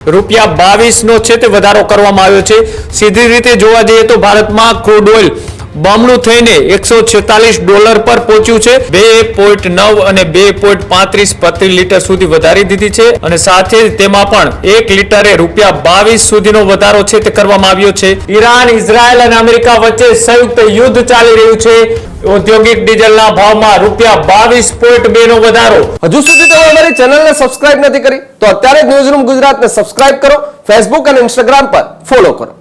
₹22 નો છે તે વધારો કરવામાં આવ્યો છે। સીધી રીતે જોવા જઈએ તો ભારતમાં ક્રૂડ ઓઇલ બમણું થઈને $146 પર પહોંચ્યું છે। 2.9 અને 2.35 પ્રતિ લીટર સુધી વધારી દીધી છે અને સાથે જ તેમાં પણ 1 લીટરે ₹22 સુધીનો વધારો છે તે કરવામાં આવ્યો છે। ઈરાન, ઇઝરાયલ અને અમેરિકા વચ્ચે સંયુક્ત યુદ્ધ ચાલી રહ્યું છે। ઔદ્યોગિક ડીઝલના ભાવમાં ₹22.2 નો વધારો। હજુ સુધી તમે અમારી ચેનલને સબસ્ક્રાઇબ નથી કરી તો અત્યારે જ ન્યૂઝરૂમ ગુજરાતને સબસ્ક્રાઇબ કરો, ફેસબુક અને ઇન્સ્ટાગ્રામ પર ફોલો કરો।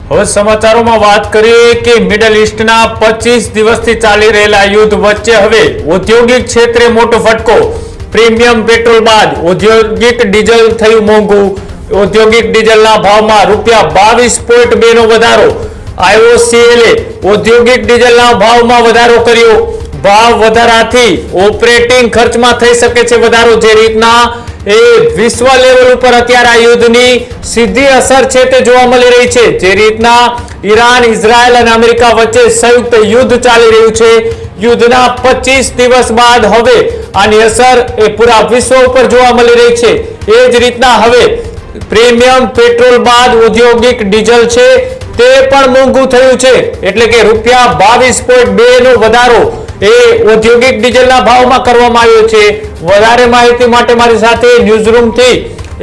હવે સમાચારોમાં વાત કરીએ કે મિડલ ઈસ્ટના 25 દિવસથી ચાલી રહેલા યુદ્ધ વચ્ચે હવે ઔદ્યોગિક ક્ષેત્રે મોટો ફટકો। પ્રીમિયમ પેટ્રોલ બાદ ઔદ્યોગિક ડીઝલ થયું મોંઘું। ઔદ્યોગિક ડીઝલના ભાવમાં ₹22.2 નો વધારો। IOCL ઔદ્યોગિક ડીઝલના ભાવમાં વધારો કર્યો। ભાવ વધારાથી ઓપરેટિંગ ખર્ચમાં થઈ શકે છે વધારો। જે રીતના એ વિશ્વ લેવલ ઉપર અત્યારે આ યુદ્ધની સીધી અસર છે તે જોવા મળી રહી છે। જે રીતના ઈરાન, ઇઝરાયલ અને અમેરિકા વચ્ચે સંયુક્ત યુદ્ધ ચાલી રહ્યું છે। યુદ્ધના 25 દિવસ બાદ હવે આની અસર એ પૂરા વિશ્વ ઉપર જોવા મળી રહી છે। એ જ રીતના હવે પ્રીમિયમ પેટ્રોલ બાદ ઔદ્યોગિક ડીઝલ છે તે પણ મોંઘું થયું છે, એટલે કે ₹22.2 નો વધારો એ ઔદ્યોગિક ડીઝલના ભાવમાં કરવામાં આવ્યો છે। વધારે માહિતી માટે મારી સાથે ન્યૂઝરૂમ થી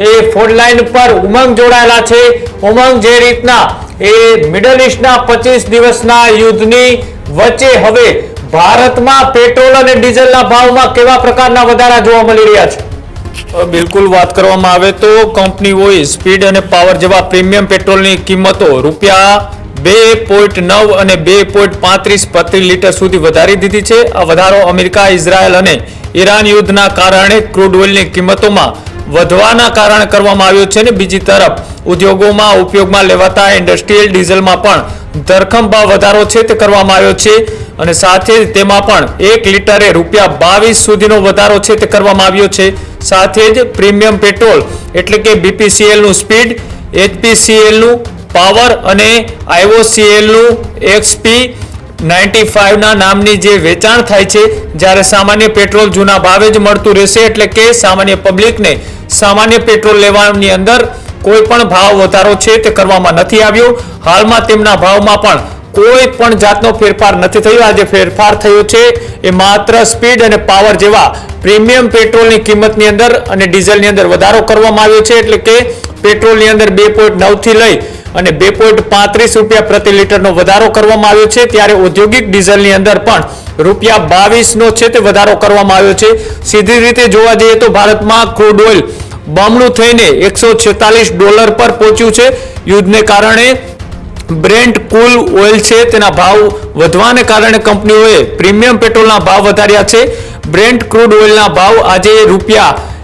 એ ફોન લાઈન પર ઉમંગ જોડાયેલા છે। ઉમંગ, જે રીતના એ મિડલ ઈસ્ટના 25 દિવસના યુદ્ધની વચ્ચે હવે ભારતમાં પેટ્રોલ અને ડીઝલના ભાવમાં કેવા પ્રકારના વધારા જોવા મળી રહ્યા છે? બિલકુલ વાત કરવામાં આવે તો કંપનીઓએ સ્પીડ અને પાવર જેવા પ્રીમિયમ પેટ્રોલની કિંમતો ₹2.9 અને 2.35 પ્રતિ લીટર સુધી વધારી દીધી છે। આ વધારો અમેરિકા, ઇઝરાયલ અને ઈરાન યુદ્ધના કારણે ક્રૂડ ઓઇલની કિંમતોમાં વધવાના કારણે કરવામાં આવ્યો છે। અને બીજી તરફ ઉદ્યોગોમાં ઉપયોગમાં લેવાતા ઇન્ડસ્ટ્રીયલ ડીઝલમાં પણ ધરખમ ભાવ વધારો છે તે કરવામાં આવ્યો છે અને સાથે જ તેમાં પણ 1 લીટરે ₹22 સુધીનો વધારો છે તે કરવામાં આવ્યો છે। સાથે જ પ્રીમિયમ પેટ્રોલ એટલે કે BPCL નું સ્પીડ, HPCL નું પાવર અને IOCL નું XP95 ના નામની જે વેચાણ થાય છે, જ્યારે સામાન્ય પેટ્રોલ જૂના ભાવે જ મળતું રહેશે, એટલે કે સામાન્ય પબ્લિકને સામાન્ય પેટ્રોલ લેવાની અંદર કોઈ પણ ભાવ વધારો છે તે કરવામાં નથી આવ્યો। હાલમાં તેમના ભાવમાં પણ કોઈ પણ જાતનો ફેરફાર નથી થયો। આ જે ફેરફાર થયો છે એ માત્ર સ્પીડ અને પાવર જેવા પ્રીમિયમ પેટ્રોલની કિંમતની અંદર અને ડીઝલની અંદર વધારો કરવામાં આવ્યો છે, એટલે કે પેટ્રોલની અંદર 2.9 થી લઈ અને ₹2.35 પ્રતિ લીટરનો વધારો કરવામાં આવ્યો છે, ત્યારે ઔદ્યોગિક ડીઝલની અંદર પણ ₹22 નો છે તે વધારો કરવામાં આવ્યો છે। સીધી રીતે જોવા જઈએ તો ભારતમાં ક્રૂડ ઓઇલ બમણું થઈને $146 પર પહોંચ્યું છે। યુદ્ધને કારણે બ્રેન્ટ કુલ ઓઇલ છે તેના ભાવ વધવાને કારણે કંપનીઓએ પ્રીમિયમ પેટ્રોલના ભાવ વધાર્યા છે। બ્રેન્ટ ક્રૂડ ઓઇલના ભાવ આજે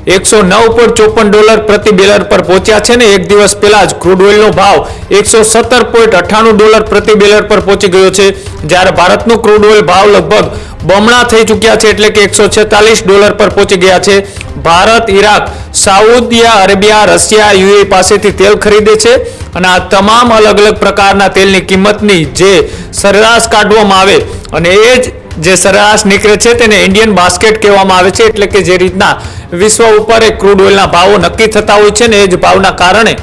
$109.54 પ્રતિ બેરલ પર પહોંચ્યા છે ને એક દિવસ પહેલા જ ક્રૂડ ઓઇલનો ભાવ $117.98 પ્રતિ બેરલ પર પહોંચી ગયો છે, જ્યારે ભારતનું ક્રૂડ ઓઇલ ભાવ લગભગ બમણા થઈ ચૂક્યા છે, એટલે કે $146 પર પહોંચી ગયા છે। Bharat, Iraq, Saudi Arabia, Russia, UAE પાસેથી તેલ ખરીદે છે અને આ તમામ અલગ અલગ પ્રકારના તેલની કિંમતની જે સરેરાશ કાઢવામાં આવે અને એ જ જે સરેરાશ નીકળે છે તેને ઇન્ડિયન બાસ્કેટ કહેવામાં આવે છે, એટલે કે જે રીતના વિશ્વ ઉપર ક્રૂડ ઓઇલના ભાવો નક્કી થતા હોય છે ને એ જ ભાવના કારણે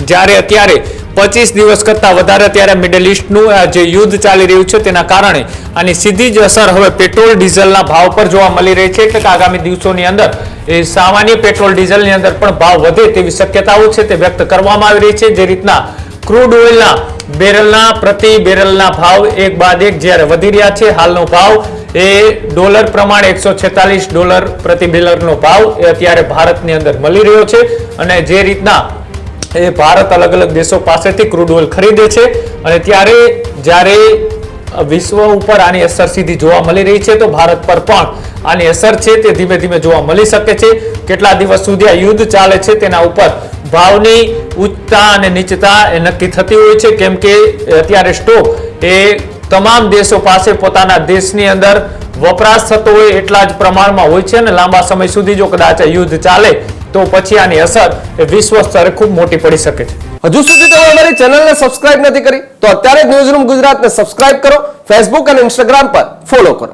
જ્યારે અત્યારે 25 દિવસ કરતાં વધારે ત્યારે મિડલ ઈસ્ટનું જે યુદ્ધ ચાલી રહ્યું છે તેના કારણે આની સીધી જ અસર હવે પેટ્રોલ ડીઝલના ભાવ પર જોવા મળી રહી છે। એટલે કે આગામી દિવસોની અંદર એ સામાન્ય પેટ્રોલ ડીઝલની અંદર પણ ભાવ વધે તેવી શક્યતાઓ છે તે વ્યક્ત કરવામાં આવી રહી છે। જે રીતના ક્રૂડ ઓઇલના બેરલના પ્રતિ બેરલના ભાવ એક બાદ એક જ્યારે વધી રહ્યા છે। હાલનો ભાવ એ ડોલર પ્રમાણે $146 પ્રતિ બેરલનો ભાવ એ અત્યારે ભારતની અંદર મળી રહ્યો છે અને જે રીતના એ ભારત અલગ અલગ દેશો પાસેથી ક્રૂડ ઓઇલ ખરીદે છે અને ત્યારે જ્યારે વિશ્વ ઉપર આની અસર સીધી જોવા મળી રહી છે તો ભારત પર પણ આની અસર છે તે ધીમે ધીમે જોવા મળી શકે છે। કેટલા દિવસ સુધી આ યુદ્ધ ચાલે છે તેના ઉપર ભાવની ઉચ્ચતા અને નીચતા એ નક્કી થતી હોય છે, કેમ કે અત્યારે સ્ટોક એ તમામ દેશો પાસે પોતાના દેશની અંદર વપરાશ થતો હોય એટલા જ પ્રમાણમાં હોય છે અને લાંબા સમય સુધી જો કદાચ આ યુદ્ધ ચાલે તો પછી આની અસર એ વિશ્વ સ્તરે ખૂબ મોટી પડી શકે છે. હજુ સુધી તમે અમારી ચેનલને સબસ્ક્રાઇબ નથી કરી તો અત્યારે જ ન્યૂઝરૂમ ગુજરાતને સબસ્ક્રાઇબ કરો, ફેસબુક અને ઇન્સ્ટાગ્રામ પર ફોલો કરો.